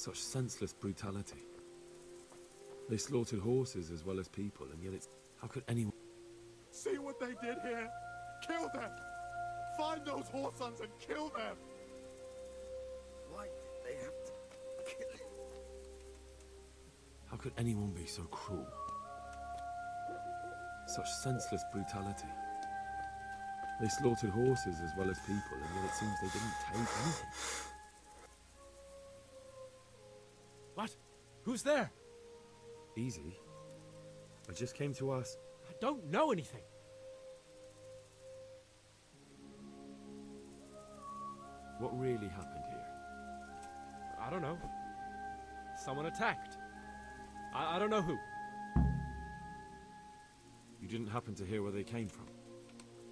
Such senseless brutality. They slaughtered horses as well as people, and yet it's... How could anyone... See what they did here? Kill them! Find those whoresons and kill them! Why did they have to kill him? How could anyone be so cruel? Such senseless brutality. They slaughtered horses as well as people, and yet it seems they didn't take anything. What? Who's there? Easy. I just came to ask... I don't know anything. What really happened here? I don't know. Someone attacked. I don't know who. You didn't happen to hear where they came from?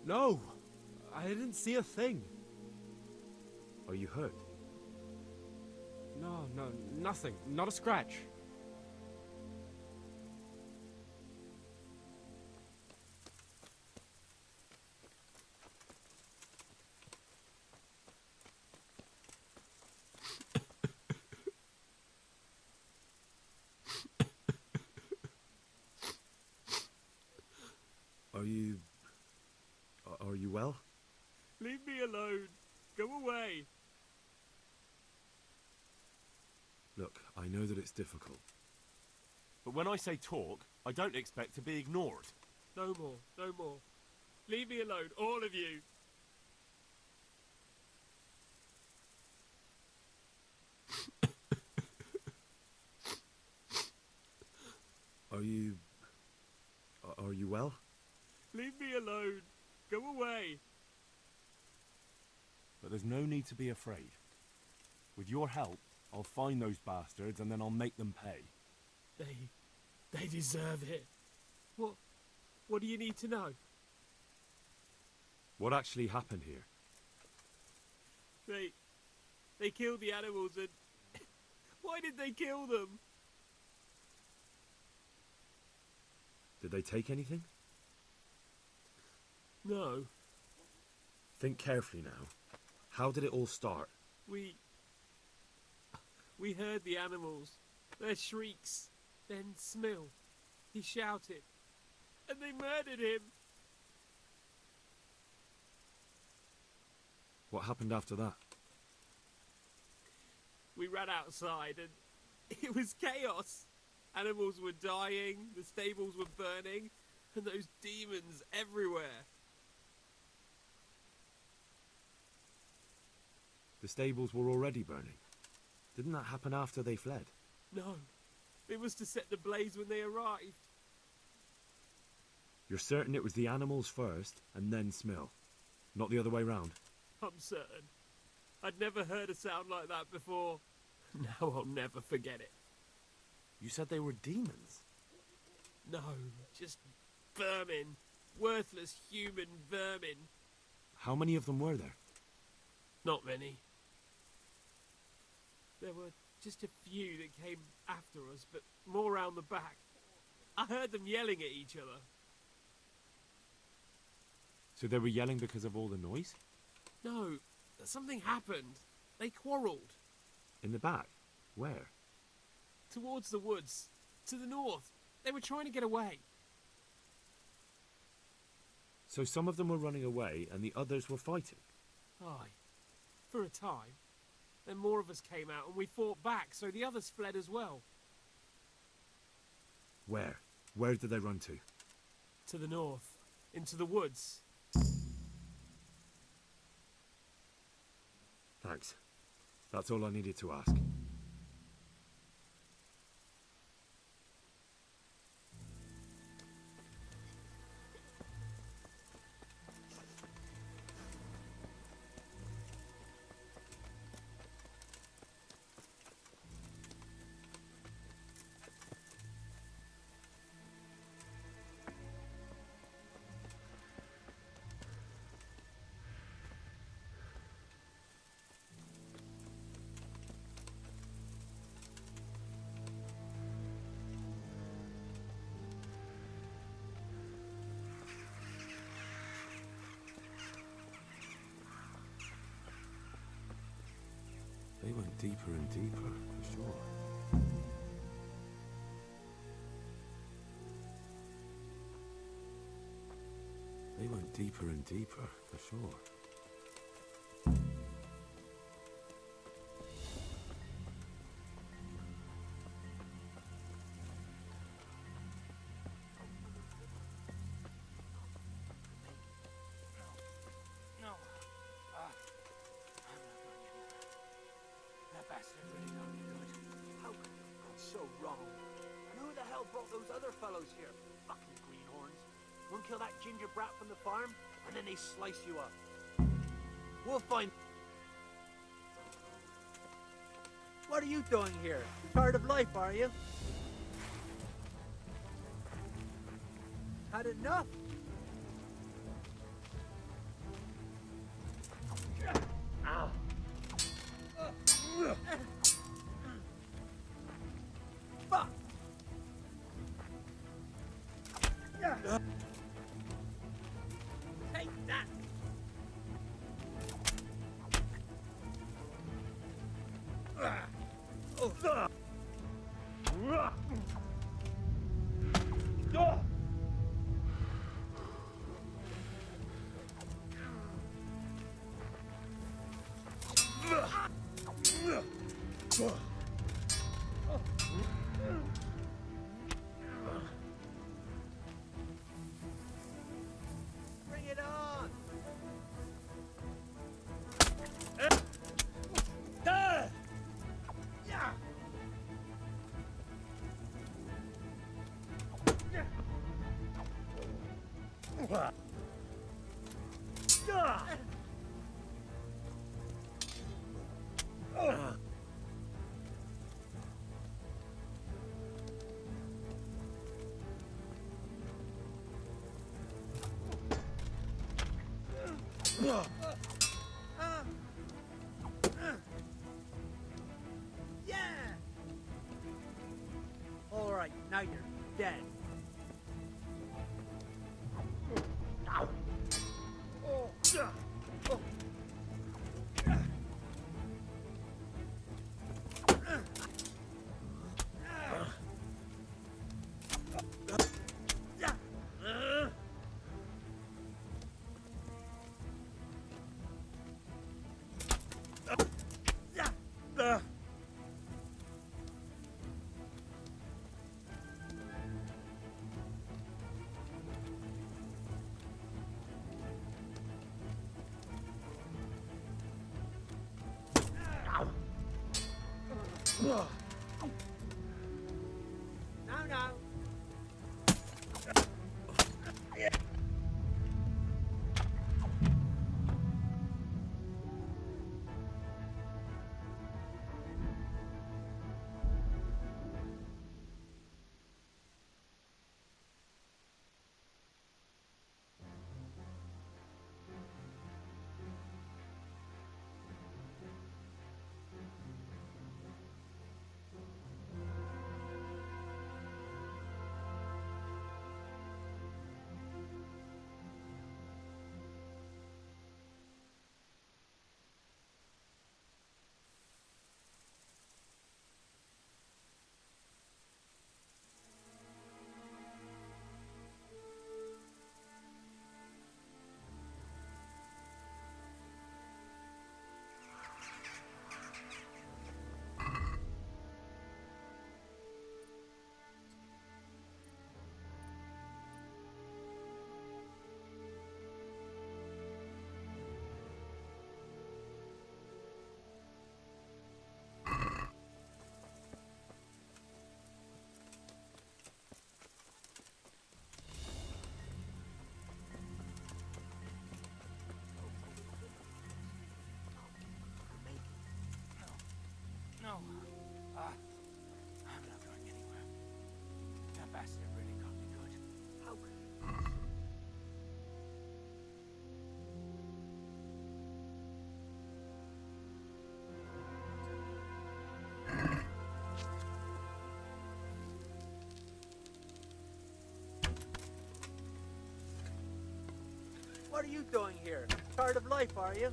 No, I didn't see a thing. Are you hurt? No, nothing. Not a scratch. Are you well? Leave me alone. Go away. Look, I know that it's difficult. But when I say talk, I don't expect to be ignored. No more, no more. Leave me alone, all of you. Are you well? Leave me alone. Go away. But there's no need to be afraid. With your help, I'll find those bastards and then I'll make them pay. They deserve it. What do you need to know? What actually happened here? They killed the animals and... Why did they kill them? Did they take anything? No. Think carefully now. How did it all start? We heard the animals, their shrieks, then Smill. He shouted, and they murdered him. What happened after that? We ran outside and it was chaos. Animals were dying, the stables were burning, and those demons everywhere. The stables were already burning. Didn't that happen after they fled? No, it was to set the blaze when they arrived. You're certain it was the animals first, and then Smill? Not the other way round? I'm certain. I'd never heard a sound like that before. Now I'll never forget it. You said they were demons? No, just vermin. Worthless human vermin. How many of them were there? Not many. There were just a few that came after us, but more round the back. I heard them yelling at each other. So they were yelling because of all the noise? No, something happened. They quarrelled. In the back? Where? Towards the woods. To the north. They were trying to get away. So some of them were running away and the others were fighting? Aye. For a time. Then more of us came out and we fought back, so the others fled as well. Where? Where did they run to? To the north. Into the woods. Thanks. That's all I needed to ask. They went deeper and deeper, for sure. They went deeper and deeper, for sure. No. I'm not going anywhere. That bastard really got me good. How could they have gone so wrong? And who the hell brought those other fellows here? Fucking greenhorns. One kill that ginger brat from the farm, and then they slice you up. We'll find... What are you doing here? You're tired of life, are you? Had enough? Ow. Fuck! Take that! Bring it on! Yeah! All right, now you're dead. Ow. Oh. Oh. Now, now. No. I'm not going anywhere. That bastard really got me good. How could... What are you doing here? Tired of life, are you?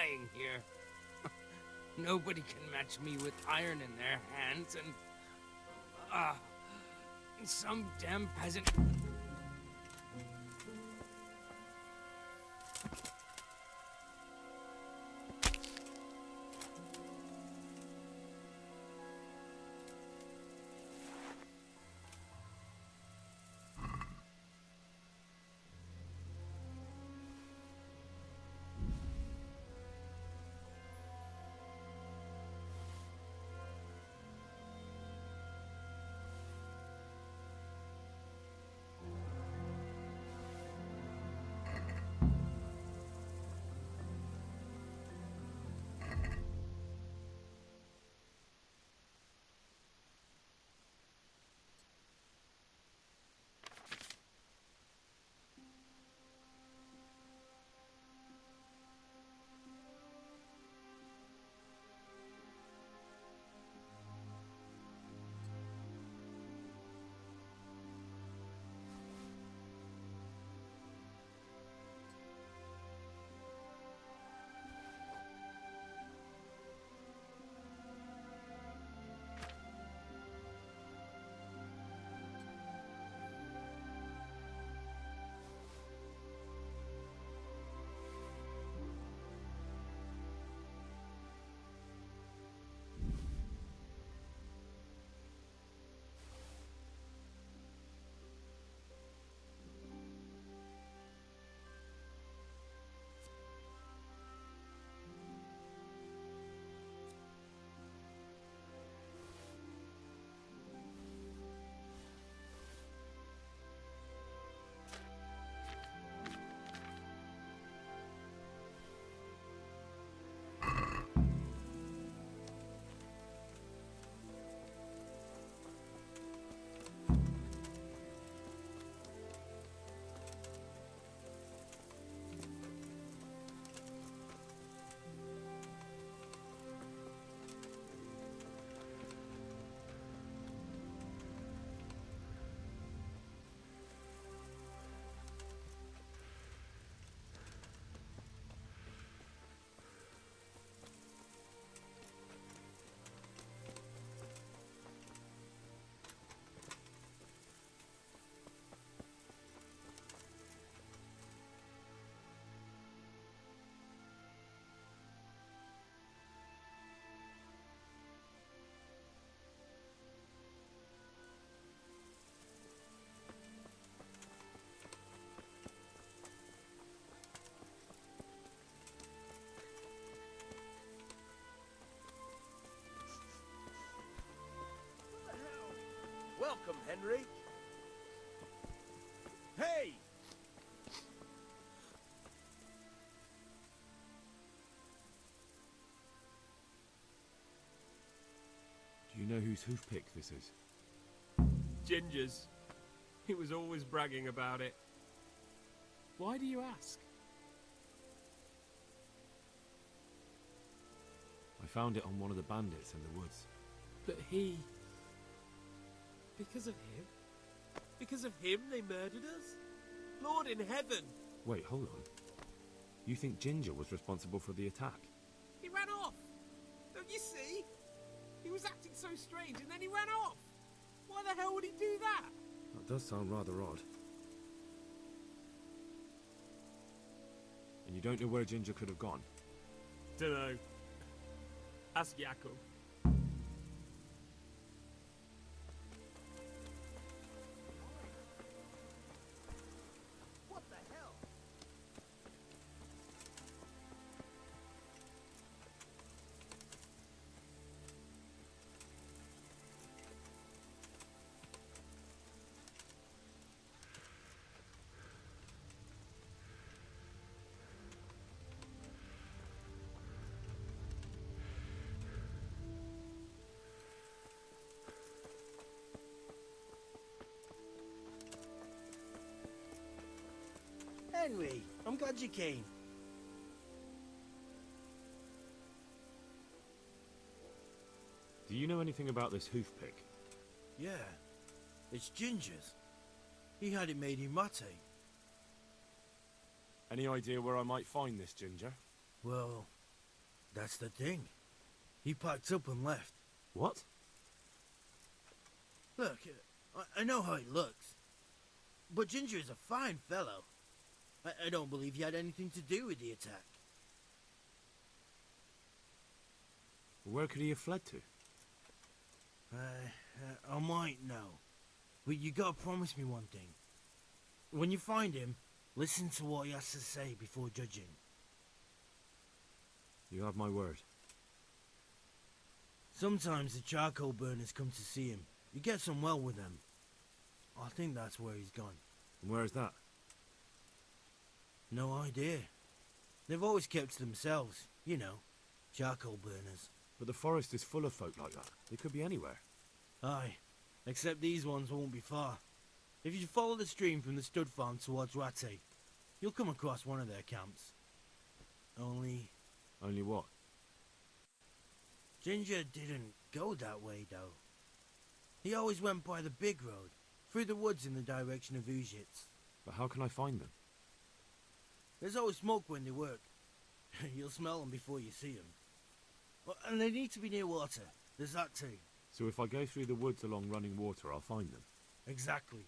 dying here. Nobody can match me with iron in their hands, and some damn peasant. Welcome, Henry. Hey! Do you know whose hoofpick this is? Ginger's. He was always bragging about it. Why do you ask? I found it on one of the bandits in the woods. But he... Because of him? Because of him they murdered us? Lord in heaven! Wait, hold on. You think Ginger was responsible for the attack? He ran off! Don't you see? He was acting so strange and then he ran off! Why the hell would he do that? That does sound rather odd. And you don't know where Ginger could have gone? Dunno. Ask Jakob. What the hell? Henry, I'm glad you came. Do you know anything about this hoofpick? Yeah, it's Ginger's. He had it made in Mate. Any idea where I might find this Ginger? Well, That's the thing. He packed up and left. What? Look, I know how he looks. But Ginger is a fine fellow. I don't believe he had anything to do with the attack. Where could he have fled to? I might know. But you gotta promise me one thing. When you find him, listen to what he has to say before judging. You have my word. Sometimes the charcoal burners come to see him. He gets on well with them. I think that's where he's gone. And where is that? No idea. They've always kept to themselves, you know, charcoal burners. But the forest is full of folk like that. They could be anywhere. Aye, except these ones won't be far. If you follow the stream from the stud farm towards Rate, you'll come across one of their camps. Only What? Ginger didn't go that way, though. He always went by the big road, through the woods in the direction of Ujits. But how can I find them? There's always smoke when they work. You'll smell them before you see them. And they need to be near water. There's that too. So if I go through the woods along running water, I'll find them. Exactly.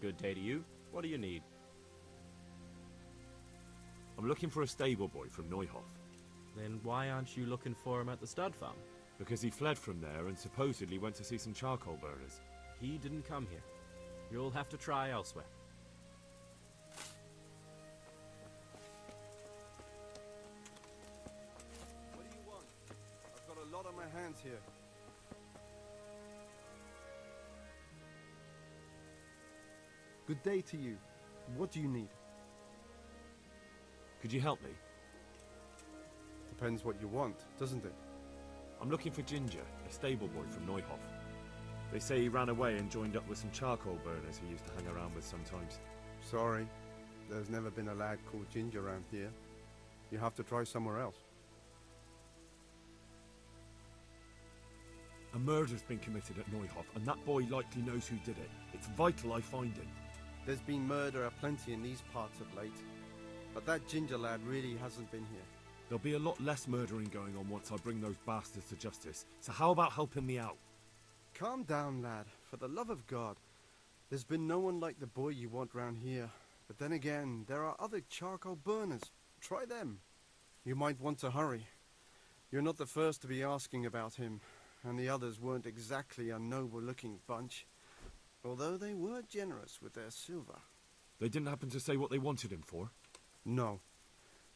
Good day to you. What do you need? I'm looking for a stable boy from Neuhof. Then why aren't you looking for him at the stud farm? Because he fled from there and supposedly went to see some charcoal burners. He didn't come here. You'll have to try elsewhere. What do you want? I've got a lot on my hands here. Good day to you. What do you need? Could you help me? Depends what you want, doesn't it? I'm looking for Ginger, a stable boy from Neuhof. They say he ran away and joined up with some charcoal burners he used to hang around with sometimes. Sorry, there's never been a lad called Ginger around here. You have to try somewhere else. A murder's been committed at Neuhof, and that boy likely knows who did it. It's vital I find him. There's been murder aplenty in these parts of late, but that Ginger lad really hasn't been here. There'll be a lot less murdering going on once I bring those bastards to justice, so how about helping me out? Calm down, lad, for the love of God. There's been no one like the boy you want round here. But then again, there are other charcoal burners. Try them. You might want to hurry. You're not the first to be asking about him, and the others weren't exactly a noble-looking bunch, although they were generous with their silver. They didn't happen to say what they wanted him for? No,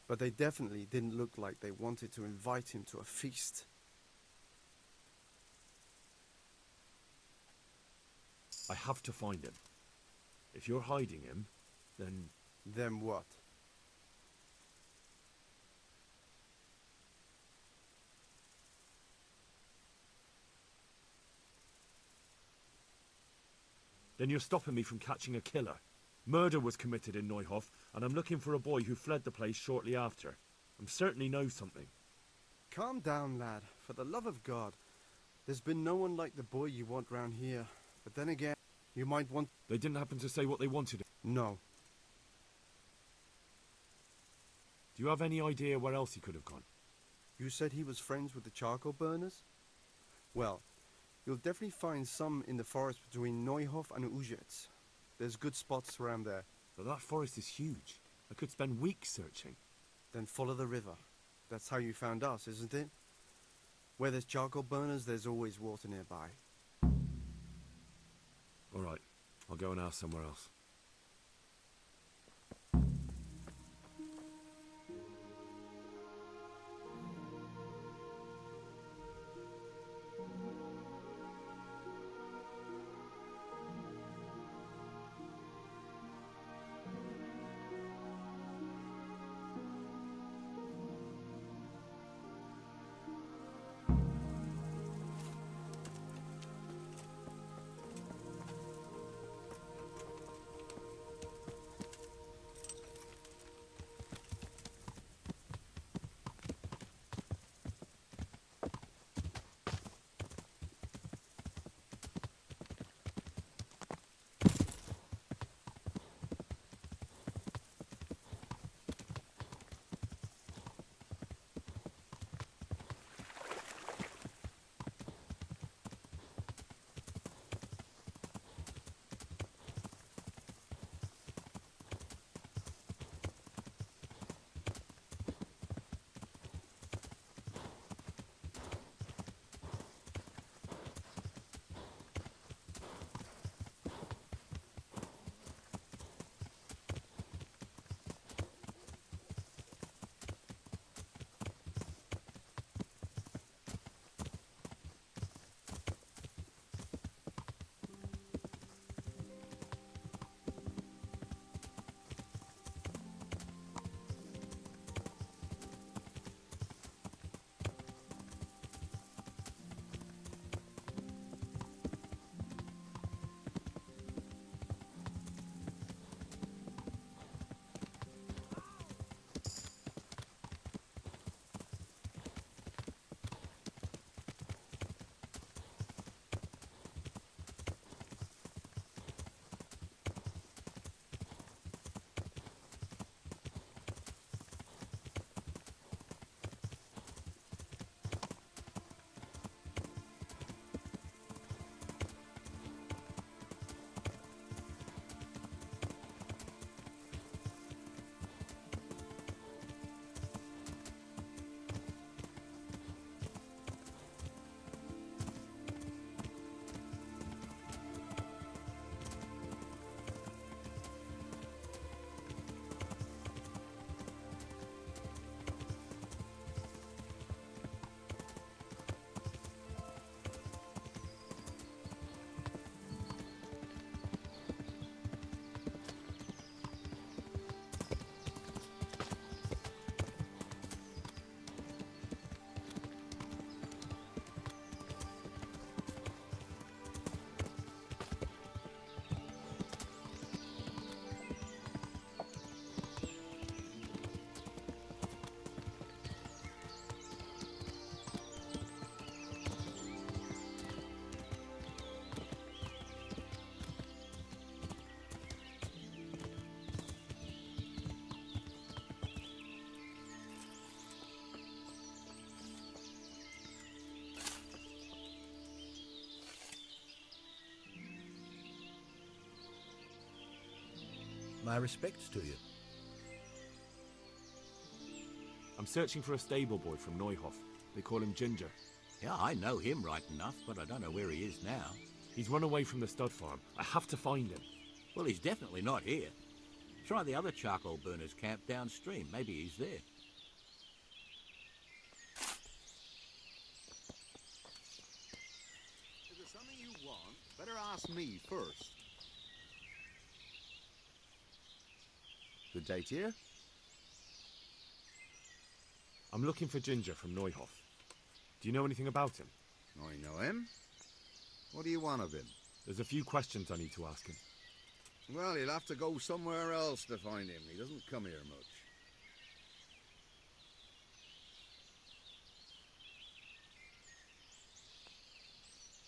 but they definitely didn't look like they wanted to invite him to a feast. I have to find him. If you're hiding him, then... Then what? Then you're stopping me from catching a killer. Murder was committed in Neuhof, and I'm looking for a boy who fled the place shortly after. I'm certain he knows something. Calm down, lad. For the love of God. There's been no one like the boy you want round here. But then again, you might want... They didn't happen to say what they wanted. No. Do you have any idea where else he could have gone? You said he was friends with the charcoal burners? Well, you'll definitely find some in the forest between Neuhof and Ujetz. There's good spots around there. But that forest is huge. I could spend weeks searching. Then follow the river. That's how you found us, isn't it? Where there's charcoal burners, there's always water nearby. All right, I'll go and ask somewhere else. My respects to you. I'm searching for a stable boy from Neuhof. They call him Ginger. Yeah, I know him right enough, but I don't know where he is now. He's run away from the stud farm. I have to find him. Well, he's definitely not here. Try the other charcoal burners camp downstream. Maybe he's there. If there's something you want, better ask me first. Good day to you. I'm looking for Ginger from Neuhof. Do you know anything about him? I know him. What do you want of him? There's a few questions I need to ask him. Well, you'll have to go somewhere else to find him. He doesn't come here much.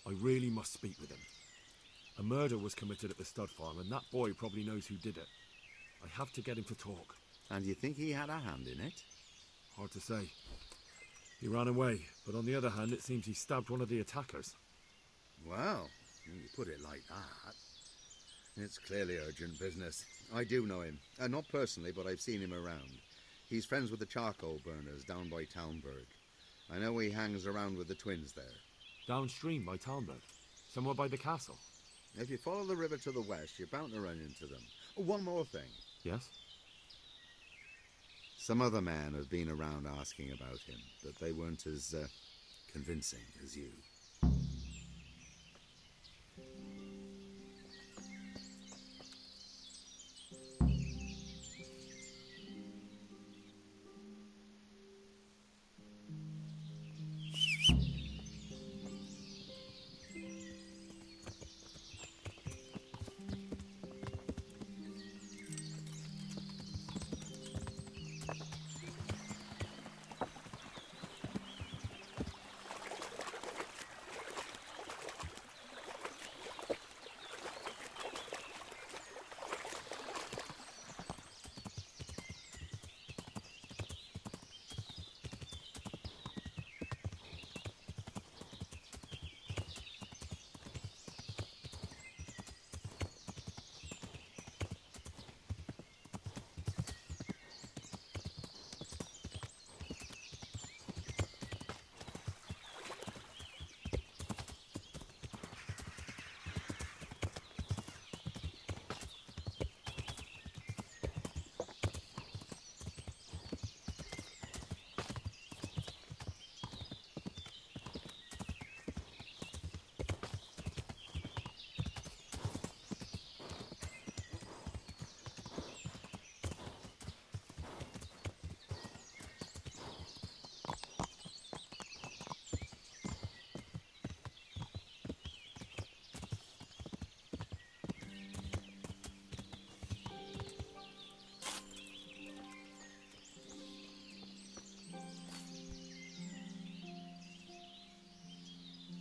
I really must speak with him. A murder was committed at the stud farm, and that boy probably knows who did it. I have to get him to talk. And you think he had a hand in it? Hard to say. He ran away, but on the other hand, it seems he stabbed one of the attackers. Well, when you put it like that, it's clearly urgent business. I do know him. Not personally, but I've seen him around. He's friends with the charcoal burners down by Townburg. I know he hangs around with the twins there. Downstream by Townburg? Somewhere by the castle? If you follow the river to the west, you're bound to run into them. Oh, one more thing. Yes? Some other men have been around asking about him, but they weren't as convincing as you.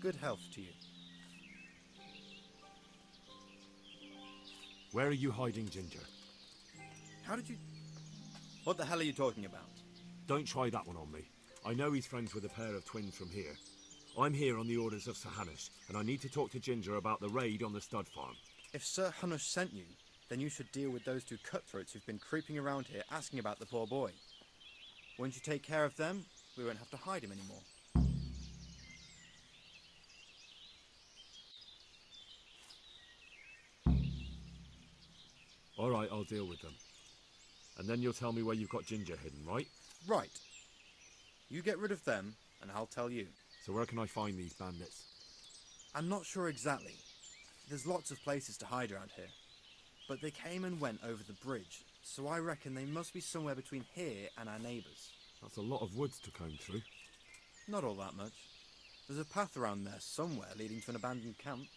Good health to you. Where are you hiding Ginger? How did you... What the hell are you talking about? Don't try that one on me. I know he's friends with a pair of twins from here. I'm here on the orders of Sir Hanush, and I need to talk to Ginger about the raid on the stud farm. If Sir Hanush sent you, then you should deal with those two cutthroats who've been creeping around here asking about the poor boy. Once you take care of them, we won't have to hide him anymore. All right, I'll deal with them. And then you'll tell me where you've got Ginger hidden, right? Right. You get rid of them, and I'll tell you. So where can I find these bandits? I'm not sure exactly. There's lots of places to hide around here. But they came and went over the bridge, so I reckon they must be somewhere between here and our neighbours. That's a lot of woods to comb through. Not all that much. There's a path around there somewhere leading to an abandoned camp.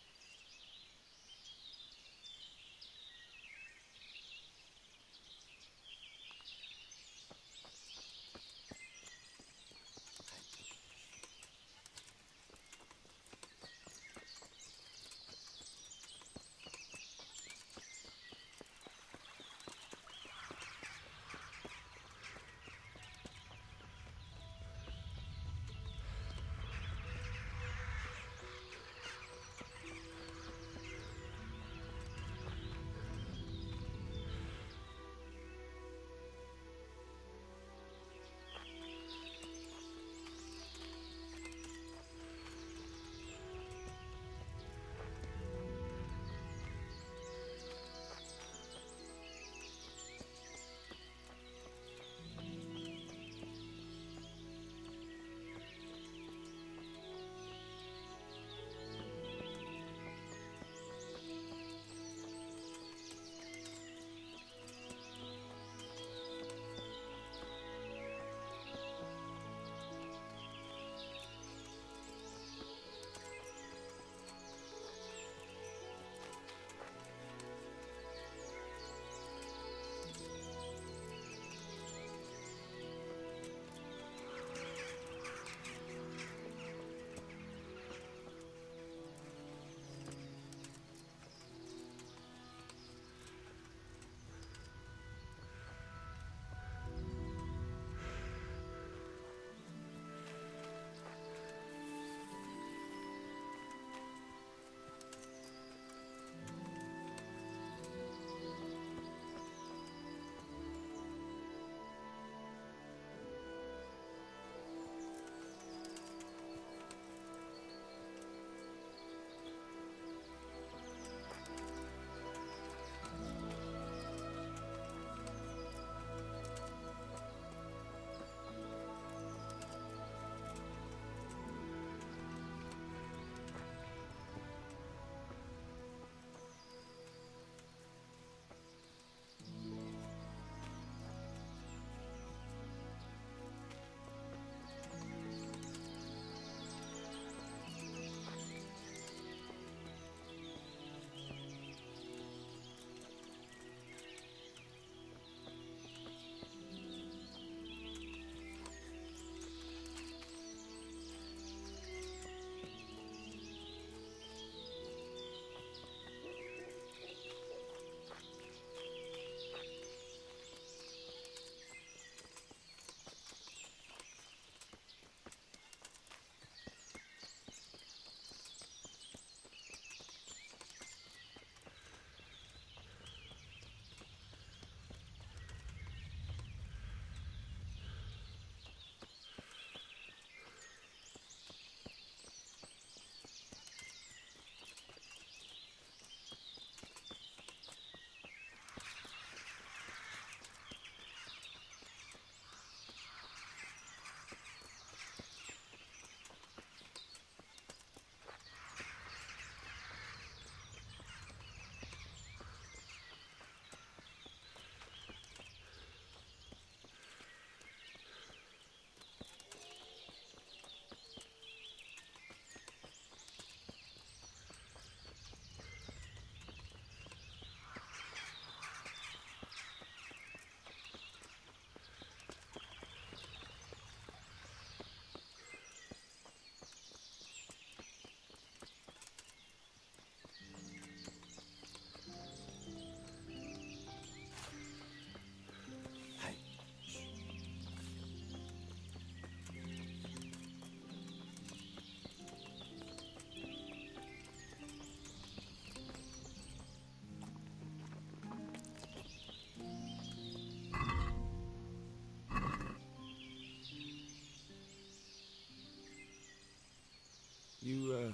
You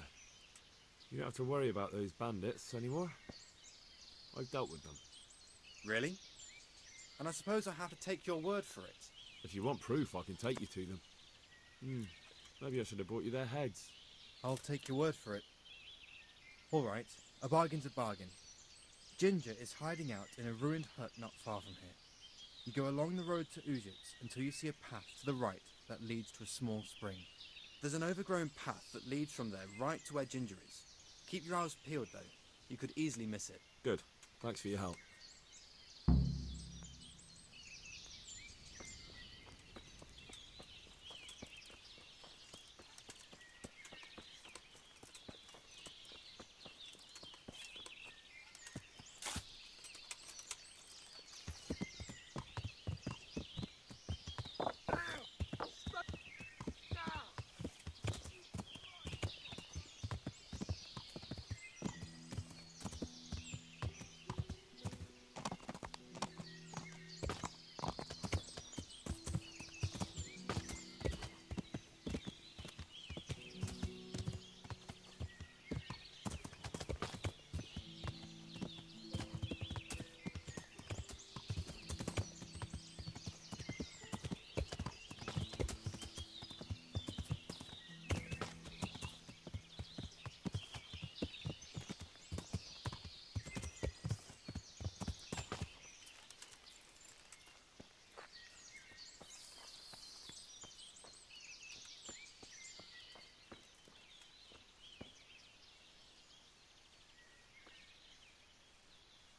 don't have to worry about those bandits anymore. I've dealt with them. Really? And I suppose I have to take your word for it. If you want proof, I can take you to them. Maybe I should have brought you their heads. I'll take your word for it. All right, a bargain's a bargain. Ginger is hiding out in a ruined hut not far from here. You go along the road to Ujits until you see a path to the right that leads to a small spring. There's an overgrown path that leads from there right to where Ginger is. Keep your eyes peeled, though. You could easily miss it. Good. Thanks for your help.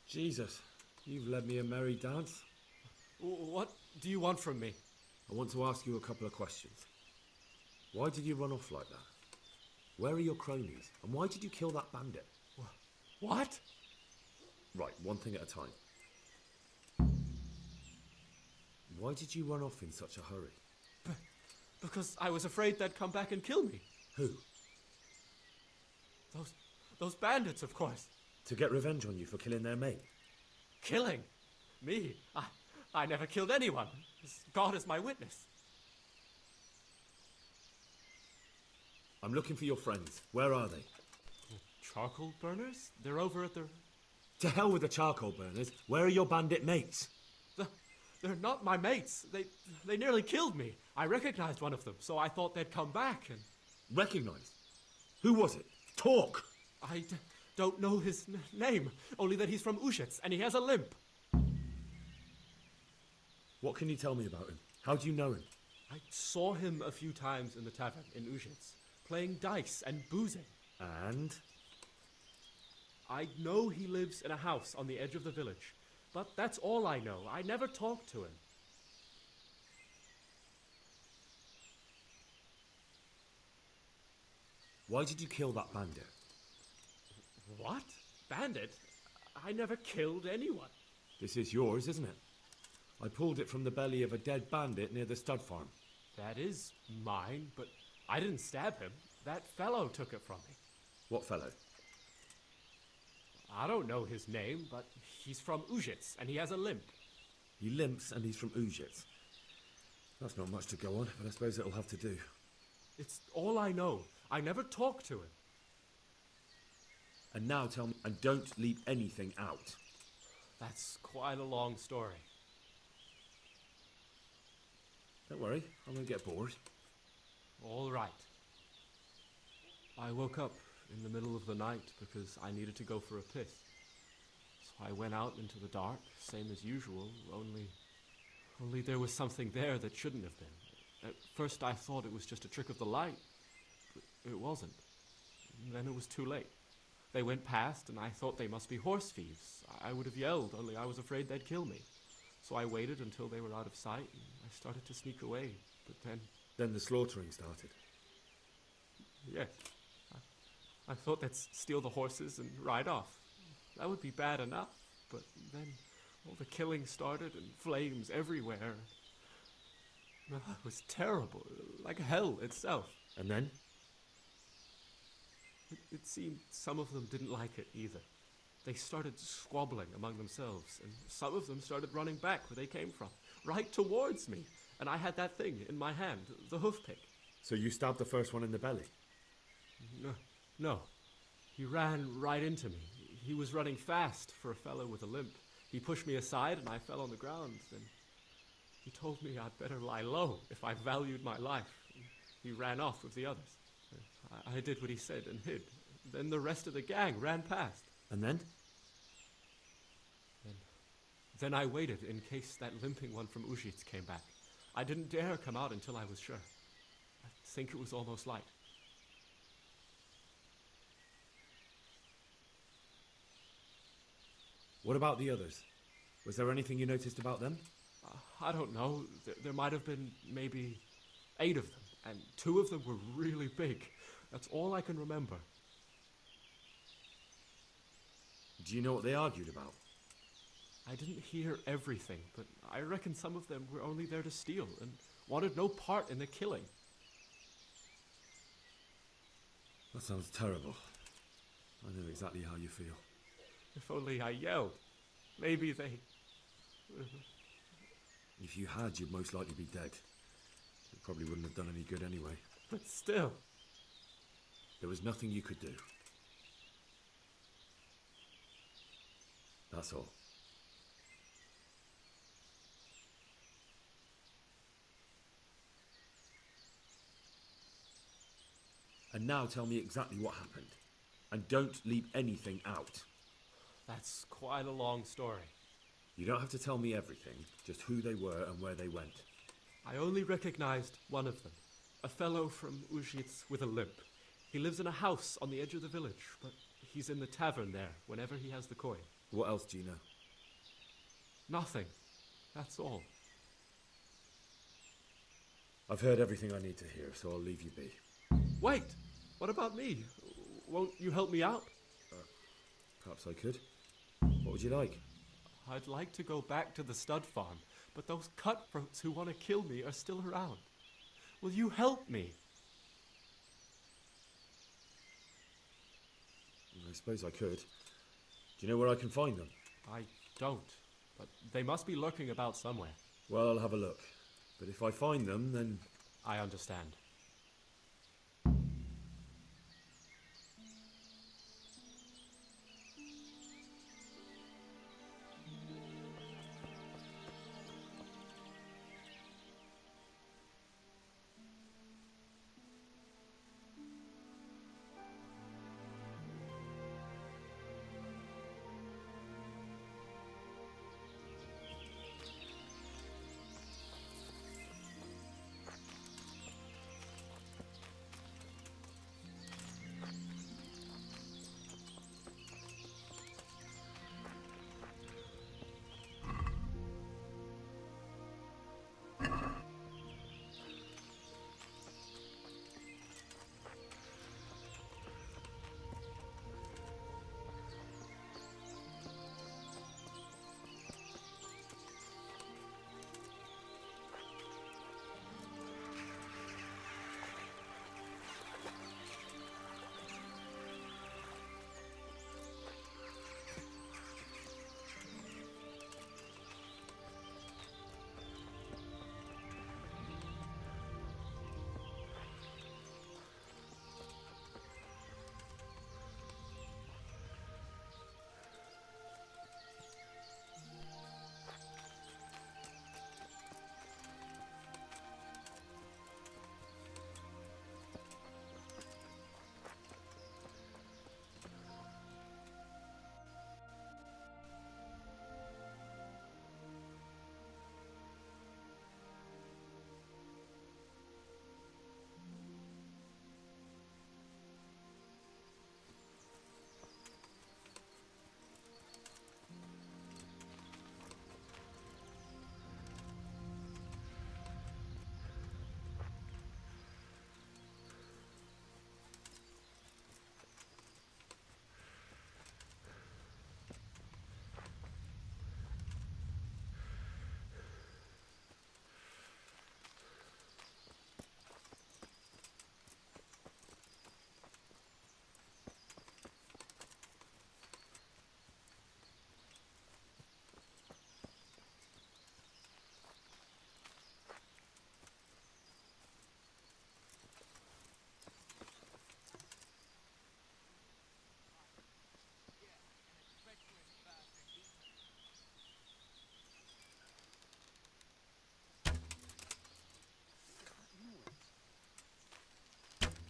Jesus, you've led me a merry dance. What do you want from me? I want to ask you a couple of questions. Why did you run off like that? Where are your cronies? And why did you kill that bandit? What? Right, one thing at a time. Why did you run off in such a hurry? Because I was afraid they'd come back and kill me. Who? Those bandits, of course. To get revenge on you for killing their mate? Killing? Me? I never killed anyone. God is my witness. I'm looking for your friends. Where are they? Charcoal burners? They're over at the... To hell with the charcoal burners. Where are your bandit mates? They're not my mates. They nearly killed me. I recognized one of them, so I thought they'd come back and... Recognized? Who was it? Talk! I don't know his name, only that he's from Ujits and he has a limp. What can you tell me about him? How do you know him? I saw him a few times in the tavern in Ujits, playing dice and boozing. And? I know he lives in a house on the edge of the village, but that's all I know. I never talked to him. Why did you kill that bandit? What? Bandit? I never killed anyone. This is yours, isn't it? I pulled it from the belly of a dead bandit near the stud farm. That is mine, but I didn't stab him. That fellow took it from me. What fellow? I don't know his name, but he's from Ujits, and he has a limp. He limps and he's from Ujits. That's not much to go on, but I suppose it'll have to do. It's all I know. I never talked to him. And now tell me, and don't leave anything out. That's quite a long story. Don't worry, I won't get bored. All right. I woke up in the middle of the night because I needed to go for a piss. So I went out into the dark, same as usual, only there was something there that shouldn't have been. At first I thought it was just a trick of the light, but it wasn't. And then it was too late. They went past and I thought they must be horse thieves. I would have yelled, only I was afraid they'd kill me. So I waited until they were out of sight and I started to sneak away, but then... Then the slaughtering started? Yes. I thought they'd steal the horses and ride off. That would be bad enough, but then all the killing started and flames everywhere. It was terrible, like hell itself. And then? It seemed some of them didn't like it either. They started squabbling among themselves, and some of them started running back where they came from, right towards me. And I had that thing in my hand, the hoof pick. So you stabbed the first one in the belly? No. He ran right into me. He was running fast for a fellow with a limp. He pushed me aside and I fell on the ground. Then he told me I'd better lie low if I valued my life. He ran off with the others. I did what he said and hid. Then the rest of the gang ran past. And then? Then I waited in case that limping one from Ujits came back. I didn't dare come out until I was sure. I think it was almost light. What about the others? Was there anything you noticed about them? I don't know. There might have been maybe 8 of them, and 2 of them were really big. That's all I can remember. Do you know what they argued about? I didn't hear everything, but I reckon some of them were only there to steal and wanted no part in the killing. That sounds terrible. I know exactly how you feel. If only I yelled. Maybe they... If you had, you'd most likely be dead. It probably wouldn't have done any good anyway. But still... There was nothing you could do. That's all. And now tell me exactly what happened. And don't leave anything out. That's quite a long story. You don't have to tell me everything, just who they were and where they went. I only recognized one of them. A fellow from Ujits with a limp. He lives in a house on the edge of the village, but he's in the tavern there whenever he has the coin. What else do you know? Nothing. That's all. I've heard everything I need to hear, so I'll leave you be. Wait! What about me? Won't you help me out? Perhaps I could. What would you like? I'd like to go back to the stud farm, but those cutthroats who want to kill me are still around. Will you help me? I suppose I could. Do you know where I can find them? I don't, but they must be lurking about somewhere. Well, I'll have a look. But if I find them, then... I understand.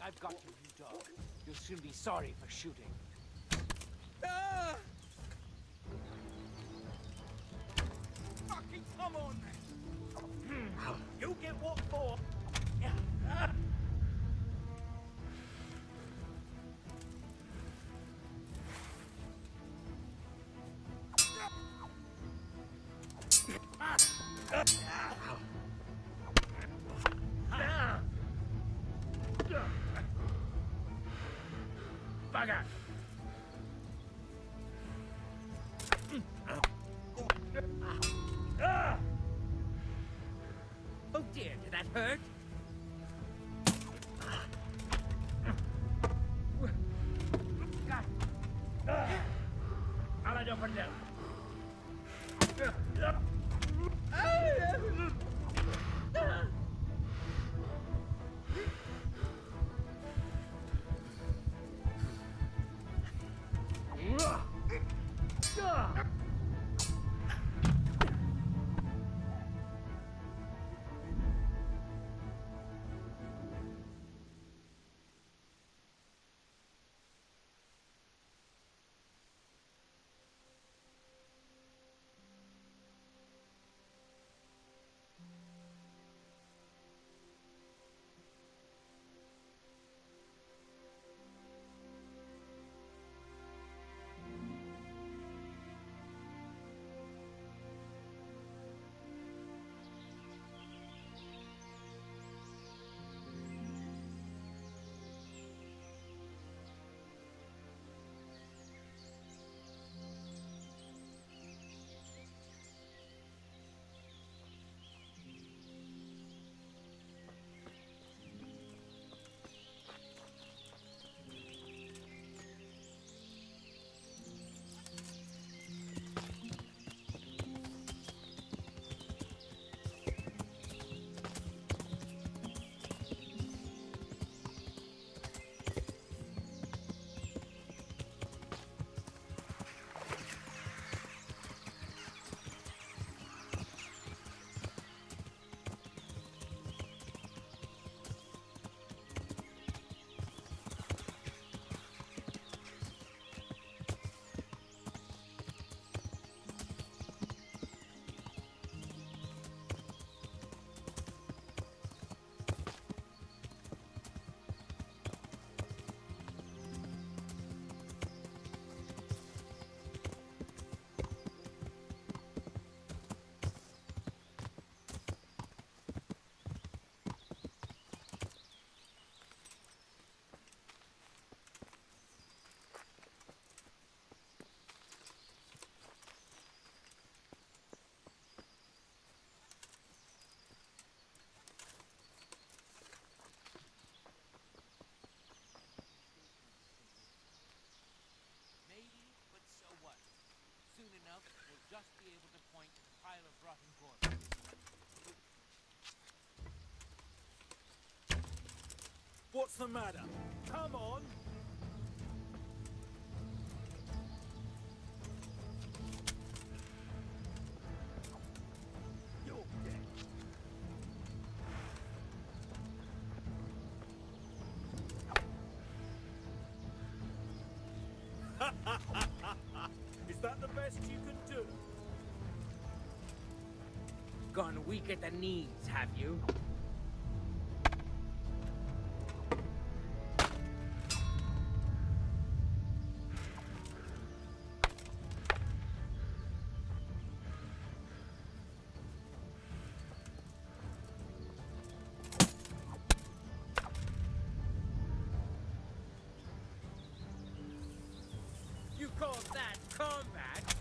I've got you, you dog. You'll soon be sorry for shooting. Ah! Fucking come on, then! You get what for? Bugger! Oh dear, did that hurt? I'll let open them. Just be able to point at a pile of rotten corpses. What's the matter? Come on! You're dead. Is that the best you can do? Gone weak at the knees, have you? You call that combat?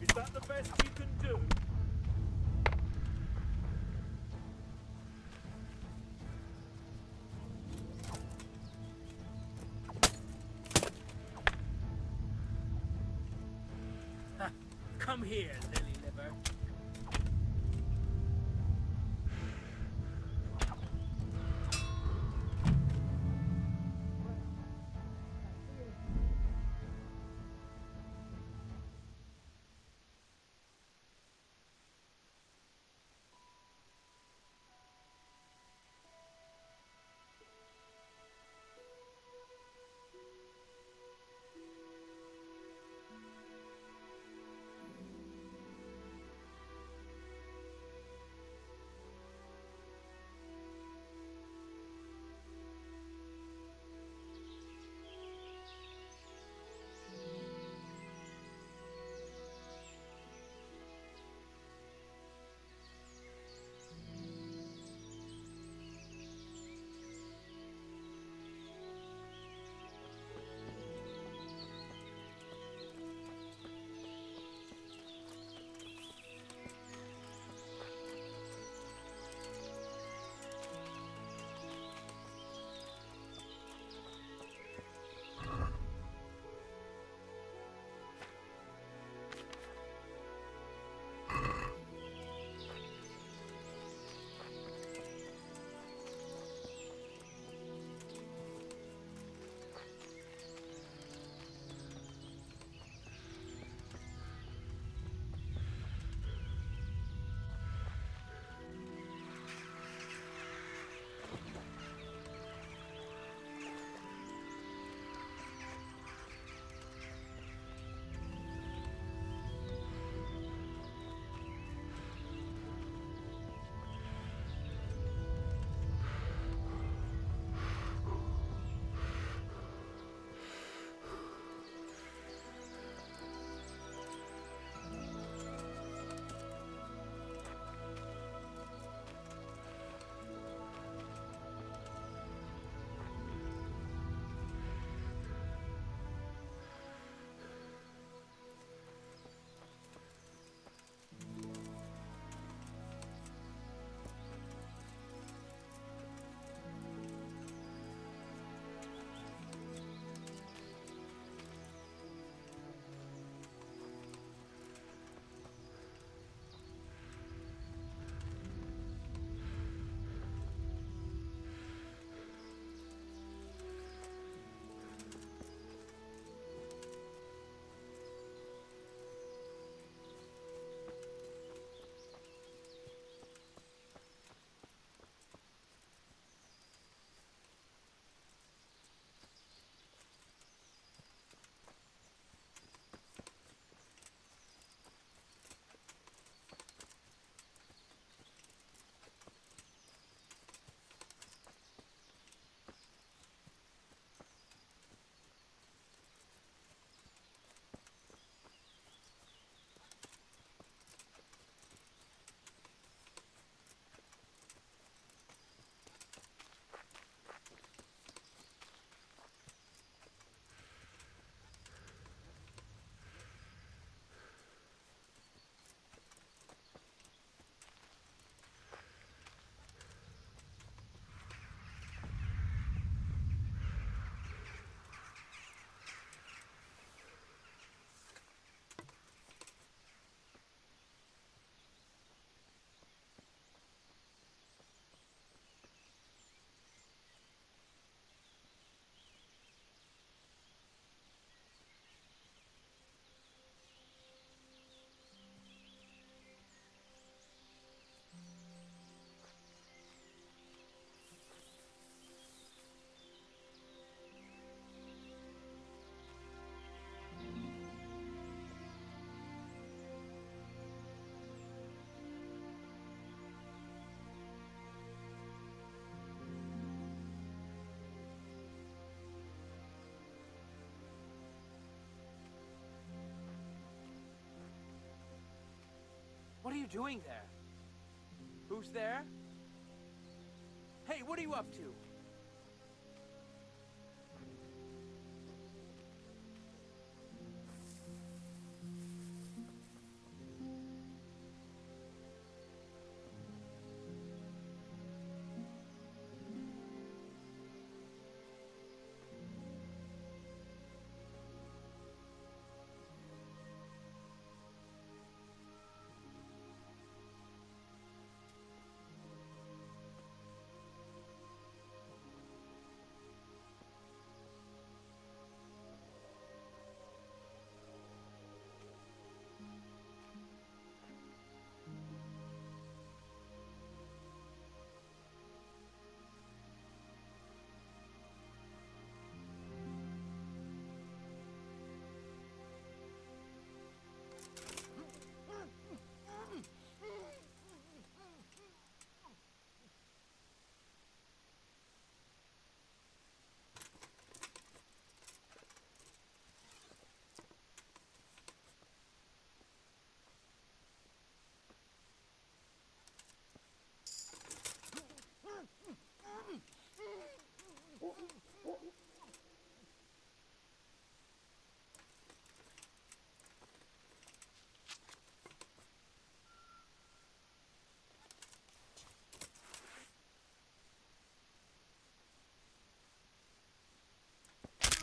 Is that the best you can do? Come here, lily liver. What are you doing there? Who's there? Hey, what are you up to?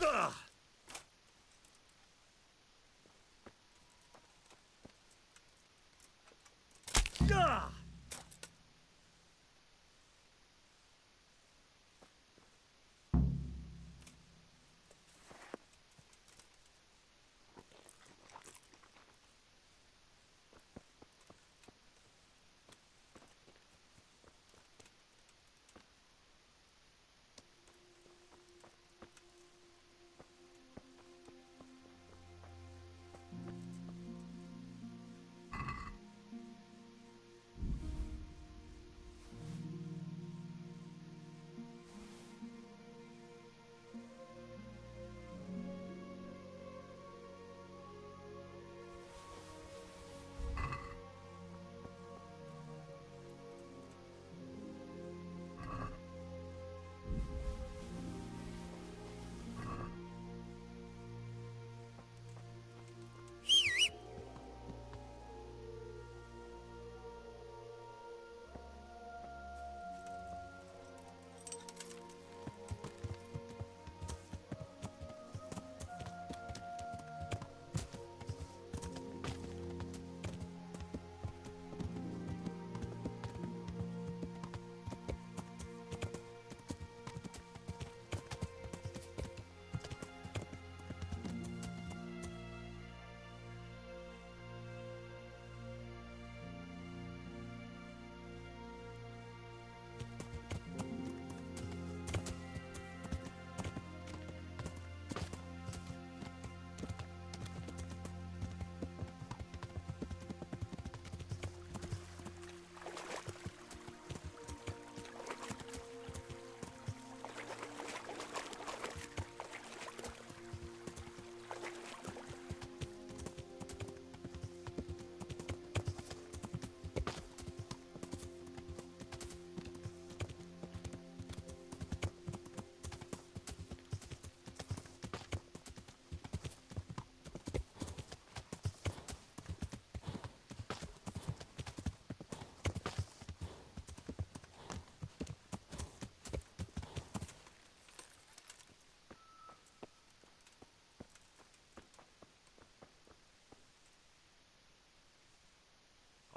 Ugh! Ugh!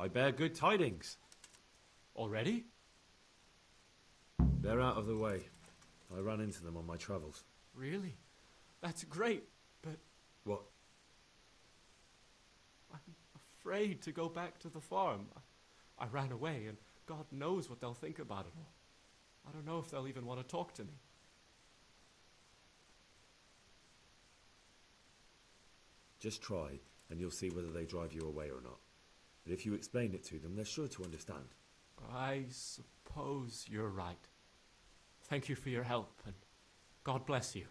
I bear good tidings. Already? They're out of the way. I ran into them on my travels. Really? That's great, but What? I'm afraid to go back to the farm. I ran away, and God knows what they'll think about it all. I don't know if they'll even want to talk to me. Just try, and you'll see whether they drive you away or not. But if you explain it to them, they're sure to understand. I suppose you're right. Thank you for your help, and God bless you.